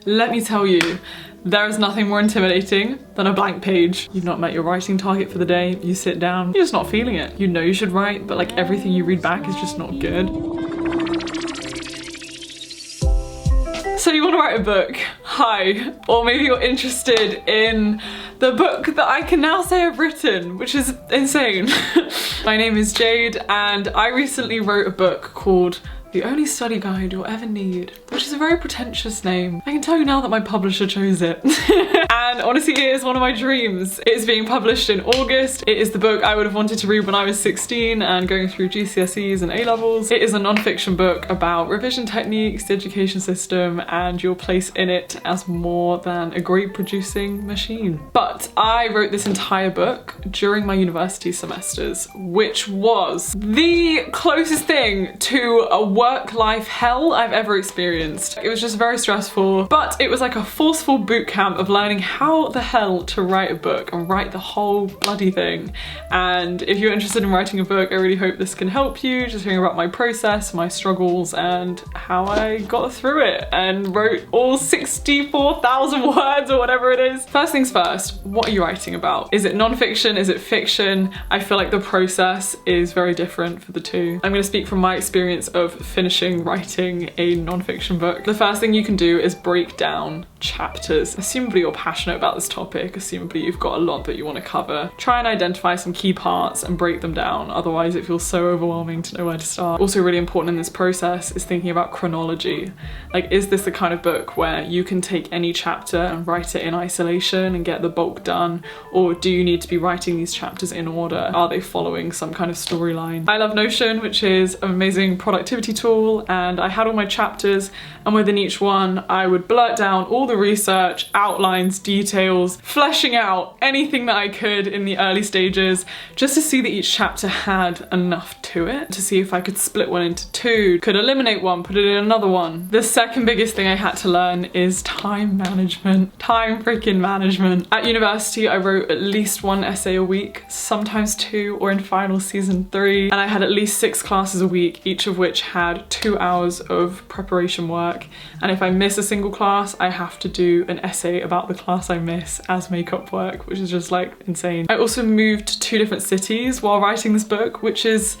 Let me tell you, there is nothing more intimidating than a blank page. You've not met your writing target for the day, you sit down, you're just not feeling it. You know you should write, but like everything you read back is just not good. So you want to write a book? Hi. Or maybe you're interested in the book that I can now say I've written, which is insane. My name is Jade and I recently wrote a book called The Only Study Guide You'll Ever Need, which is a very pretentious name. I can tell you now that my publisher chose it. And honestly, it is one of my dreams. It is being published in August. It is the book I would have wanted to read when I was 16 and going through GCSEs and A-levels. It is a non-fiction book about revision techniques, the education system, and your place in it as more than a grade-producing machine. But I wrote this entire book during my university semesters, which was the closest thing to a work-life hell I've ever experienced. It was just very stressful, but it was like a forceful boot camp of learning how the hell to write a book and write the whole bloody thing. And if you're interested in writing a book, I really hope this can help you, just hearing about my process, my struggles, and how I got through it and wrote all 64,000 words or whatever it is. First things first, what are you writing about? Is it non-fiction? Is it fiction? I feel like the process is very different for the two. I'm going to speak from my experience of finishing writing a non-fiction book. The first thing you can do is break down chapters. Assumably you're passionate about this topic, assumably you've got a lot that you want to cover. Try and identify some key parts and break them down, otherwise it feels so overwhelming to know where to start. Also really important in this process is thinking about chronology. Like, is this the kind of book where you can take any chapter and write it in isolation and get the bulk done, or do you need to be writing these chapters in order? Are they following some kind of storyline? I love Notion, which is an amazing productivity tool, and I had all my chapters, and within each one I would blurt down all the research, outlines, details, fleshing out anything that I could in the early stages, just to see that each chapter had enough to it, to see if I could split one into two, could eliminate one, put it in another one. The second biggest thing I had to learn is time management. Time freaking management. At university I wrote at least one essay a week, sometimes two, or in final season 3, and I had at least 6 classes a week, each of which had 2 hours of preparation work, and if I miss a single class I have to do an essay about the class I miss as makeup work, which is just like insane. I also moved to 2 different cities while writing this book, which is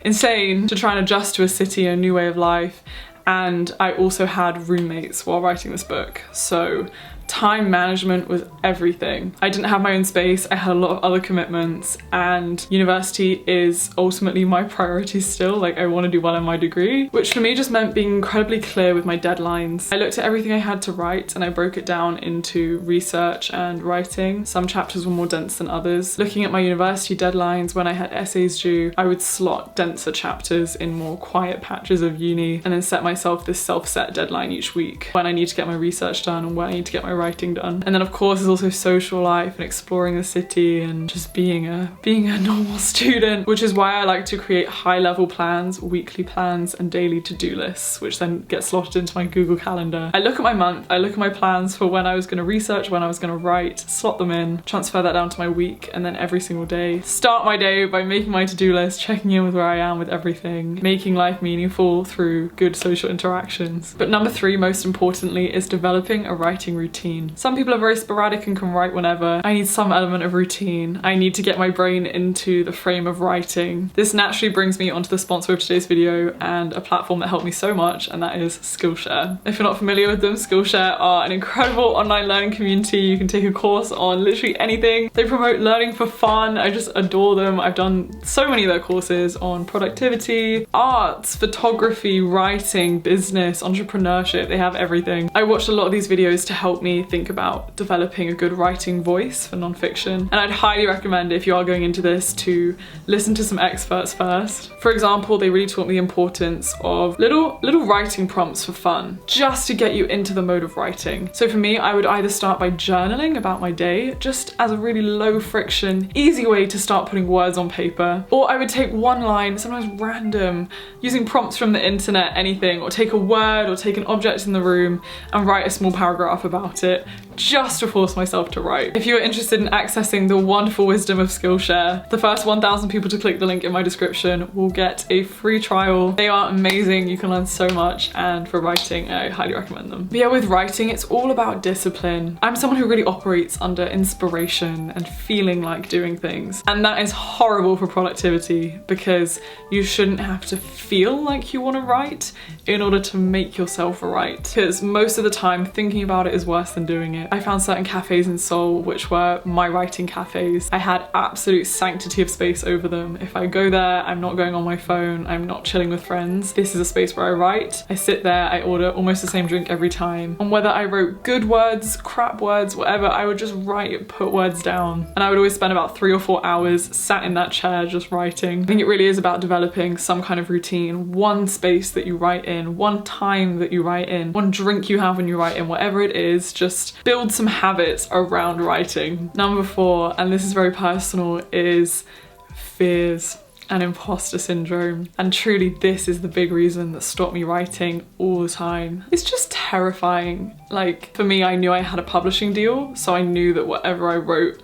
insane to try and adjust to a city and a new way of life, and I also had roommates while writing this book, so time management was everything. I didn't have my own space, I had a lot of other commitments, and university is ultimately my priority still. Like, I want to do well in my degree, which for me just meant being incredibly clear with my deadlines. I looked at everything I had to write and I broke it down into research and writing. Some chapters were more dense than others. Looking at my university deadlines, when I had essays due, I would slot denser chapters in more quiet patches of uni and then set myself this self-set deadline each week when I need to get my research done and when I need to get my writing done. And then of course there's also social life and exploring the city and just being a normal student, which is why I like to create high-level plans, weekly plans, and daily to-do lists, which then get slotted into my Google Calendar. I look at my month, I look at my plans for when I was going to research, when I was going to write, slot them in, transfer that down to my week, and then every single day start my day by making my to-do list, checking in with where I am with everything, making life meaningful through good social interactions. But number 3, most importantly, is developing a writing routine. Some people are very sporadic and can write whenever. I need some element of routine. I need to get my brain into the frame of writing. This naturally brings me onto the sponsor of today's video and a platform that helped me so much, and that is Skillshare. If you're not familiar with them, Skillshare are an incredible online learning community. You can take a course on literally anything. They promote learning for fun. I just adore them. I've done so many of their courses on productivity, arts, photography, writing, business, entrepreneurship. They have everything. I watched a lot of these videos to help me think about developing a good writing voice for non-fiction, and I'd highly recommend, if you are going into this, to listen to some experts first. For example, they really taught me the importance of little writing prompts for fun, just to get you into the mode of writing. So for me, I would either start by journaling about my day, just as a really low friction, easy way to start putting words on paper, or I would take one line, sometimes random, using prompts from the internet, anything, or take a word or take an object in the room and write a small paragraph about it, just to force myself to write. If you are interested in accessing the wonderful wisdom of Skillshare, the first 1,000 people to click the link in my description will get a free trial. They are amazing, you can learn so much, and for writing, I highly recommend them. But yeah, with writing, it's all about discipline. I'm someone who really operates under inspiration and feeling like doing things, and that is horrible for productivity because you shouldn't have to feel like you want to write in order to make yourself write, because most of the time thinking about it is worse than doing it. I found certain cafes in Seoul which were my writing cafes. I had absolute sanctity of space over them. If I go there, I'm not going on my phone, I'm not chilling with friends. This is a space where I write. I sit there, I order almost the same drink every time. And whether I wrote good words, crap words, whatever, I would just write, put words down. And I would always spend about 3 or 4 hours sat in that chair just writing. I think it really is about developing some kind of routine, one space that you write in, one time that you write in, one drink you have when you write in, whatever it is, just build some habits around writing. Number 4, and this is very personal, is fears and imposter syndrome. And truly this is the big reason that stopped me writing all the time. It's just terrifying. Like for me, I knew I had a publishing deal, so I knew that whatever I wrote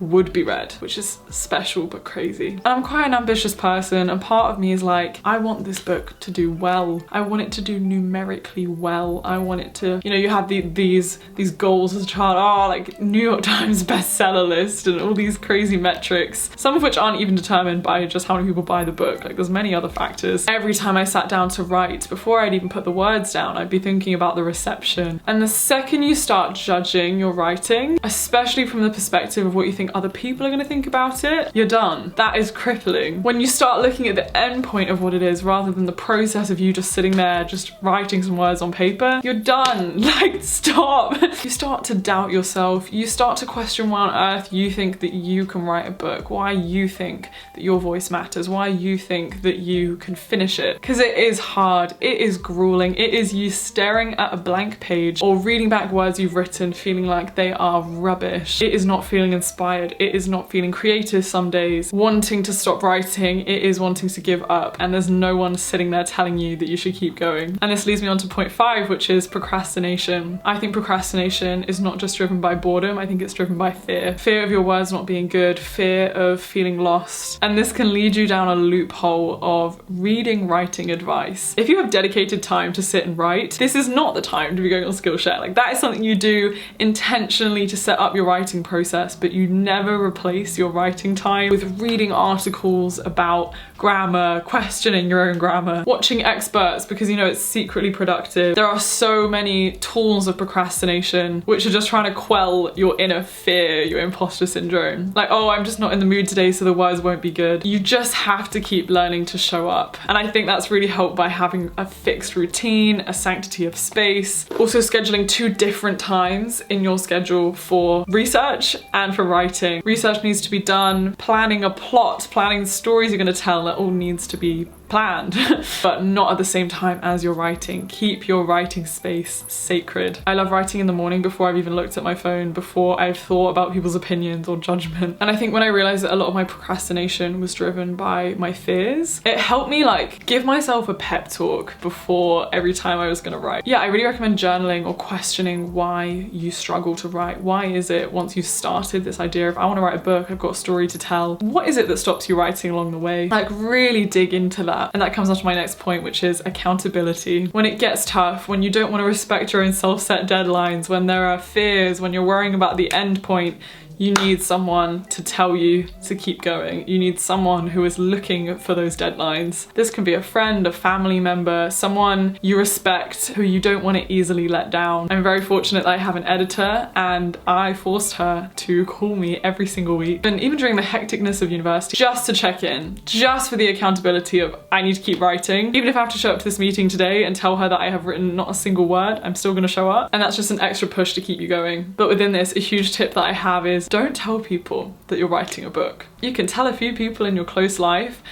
would be read, which is special but crazy. And I'm quite an ambitious person, and part of me is like, I want this book to do well. I want it to do numerically well. I want it to, you know, you have these goals as a child, oh, like New York Times bestseller list and all these crazy metrics, some of which aren't even determined by just how many people buy the book. Like there's many other factors. Every time I sat down to write, before I'd even put the words down, I'd be thinking about the reception. And the second you start judging your writing, especially from the perspective of what you think other people are going to think about it, you're done. That is crippling. When you start looking at the end point of what it is rather than the process of you just sitting there just writing some words on paper, you're done. Like, stop. You start to doubt yourself. You start to question why on earth you think that you can write a book, why you think that your voice matters, why you think that you can finish it. Because it is hard, it is grueling, it is you staring at a blank page or reading back words you've written feeling like they are rubbish. It is not feeling inspired. It is not feeling creative some days, wanting to stop writing, it is wanting to give up, and there's no one sitting there telling you that you should keep going. And this leads me on to point 5, which is procrastination. I think procrastination is not just driven by boredom, I think it's driven by fear. Fear of your words not being good, fear of feeling lost, and this can lead you down a loophole of reading writing advice. If you have dedicated time to sit and write, this is not the time to be going on Skillshare. Like that is something you do intentionally to set up your writing process, but you never replace your writing time with reading articles about grammar, questioning your own grammar, watching experts because you know it's secretly productive. There are so many tools of procrastination which are just trying to quell your inner fear, your imposter syndrome. Like, oh, I'm just not in the mood today, so the words won't be good. You just have to keep learning to show up. And I think that's really helped by having a fixed routine, a sanctity of space, also scheduling 2 different times in your schedule for research and for writing. Research needs to be done, planning a plot, planning the stories you're going to tell, that all needs to be planned, but not at the same time as you're writing. Keep your writing space sacred. I love writing in the morning before I've even looked at my phone, before I've thought about people's opinions or judgment. And I think when I realized that a lot of my procrastination was driven by my fears, it helped me like give myself a pep talk before every time I was gonna write. Yeah, I really recommend journaling or questioning why you struggle to write. Why is it once you've started this idea of I want to write a book, I've got a story to tell, what is it that stops you writing along the way? Like really dig into that. And that comes on to my next point, which is accountability. When it gets tough, when you don't want to respect your own self-set deadlines, when there are fears, when you're worrying about the end point, you need someone to tell you to keep going. You need someone who is looking for those deadlines. This can be a friend, a family member, someone you respect who you don't want to easily let down. I'm very fortunate that I have an editor, and I forced her to call me every single week, and even during the hecticness of university, just to check in, just for the accountability of I need to keep writing. Even if I have to show up to this meeting today and tell her that I have written not a single word, I'm still gonna show up. And that's just an extra push to keep you going. But within this, a huge tip that I have is don't tell people that you're writing a book. You can tell a few people in your close life,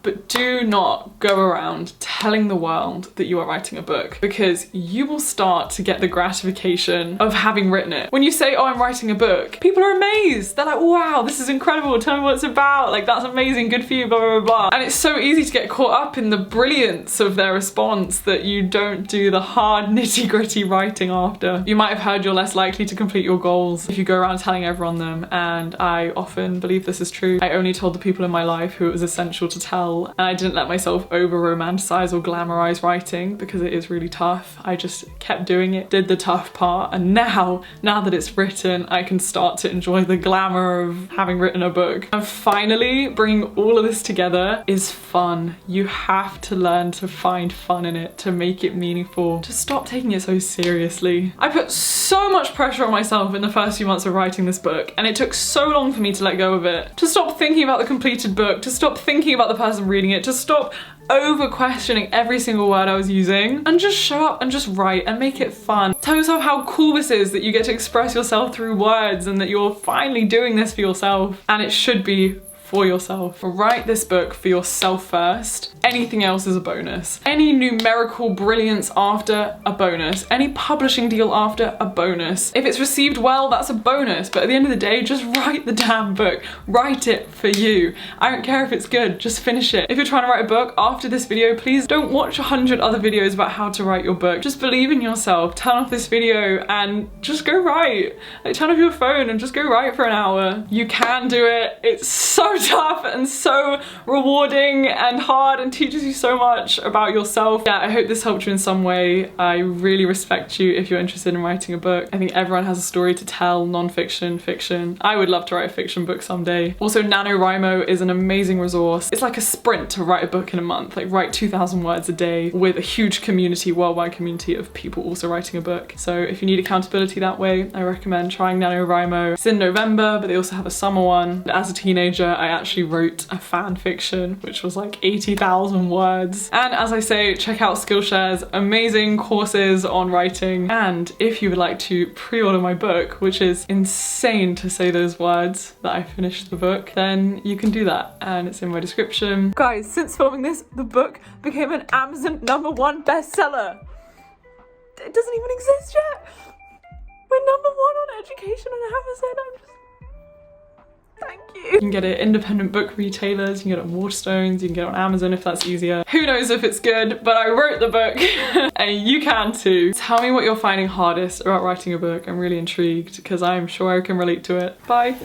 but do not go around telling the world that you are writing a book, because you will start to get the gratification of having written it. When you say, oh, I'm writing a book, people are amazed. They're like, wow, this is incredible. Tell me what it's about. Like, that's amazing. Good for you, blah, blah, blah. And it's so easy to get caught up in the brilliance of their response that you don't do the hard nitty-gritty writing after. You might have heard you're less likely to complete your goals if you go around telling everyone them, and I often believe this is true. I only told the people in my life who it was essential to tell, and I didn't let myself over romanticize or glamorize writing because it is really tough. I just kept doing it, did the tough part, and now that it's written, I can start to enjoy the glamour of having written a book. And finally, bringing all of this together is fun. You have to learn to find fun in it, to make it meaningful, to stop taking it so seriously. I put so much pressure on myself in the first few months of writing this book, and it took so long for me to let go of it, to stop thinking about the completed book, to stop thinking about the person reading it, to stop over questioning every single word I was using, and just show up and just write and make it fun. Tell yourself how cool this is, that you get to express yourself through words and that you're finally doing this for yourself, and it should be for yourself. Write this book for yourself first. Anything else is a bonus. Any numerical brilliance after, a bonus. Any publishing deal after, a bonus. If it's received well, that's a bonus, but at the end of the day, just write the damn book. Write it for you. I don't care if it's good, just finish it. If you're trying to write a book after this video, please don't watch 100 other videos about how to write your book. Just believe in yourself. Turn off this video and just go write. Like, turn off your phone and just go write for an hour. You can do it. It's so tough and so rewarding and hard and teaches you so much about yourself. Yeah, I hope this helped you in some way. I really respect you if you're interested in writing a book. I think everyone has a story to tell, non-fiction, fiction. I would love to write a fiction book someday. Also, NaNoWriMo is an amazing resource. It's like a sprint to write a book in a month, like write 2,000 words a day with a huge community, worldwide community of people also writing a book. So if you need accountability that way, I recommend trying NaNoWriMo. It's in November, but they also have a summer one. As a teenager, I actually wrote a fan fiction, which was like 80,000 words. And as I say, check out Skillshare's amazing courses on writing. And if you would like to pre-order my book, which is insane to say those words, that I finished the book, then you can do that. And it's in my description. Guys, since filming this, the book became an Amazon #1 bestseller. It doesn't even exist yet. We're #1 on education on Amazon. I'm just... Thank you. You can get it at independent book retailers, you can get it on Waterstones, you can get it on Amazon if that's easier. Who knows if it's good, but I wrote the book and you can too. Tell me what you're finding hardest about writing a book. I'm really intrigued because I'm sure I can relate to it. Bye.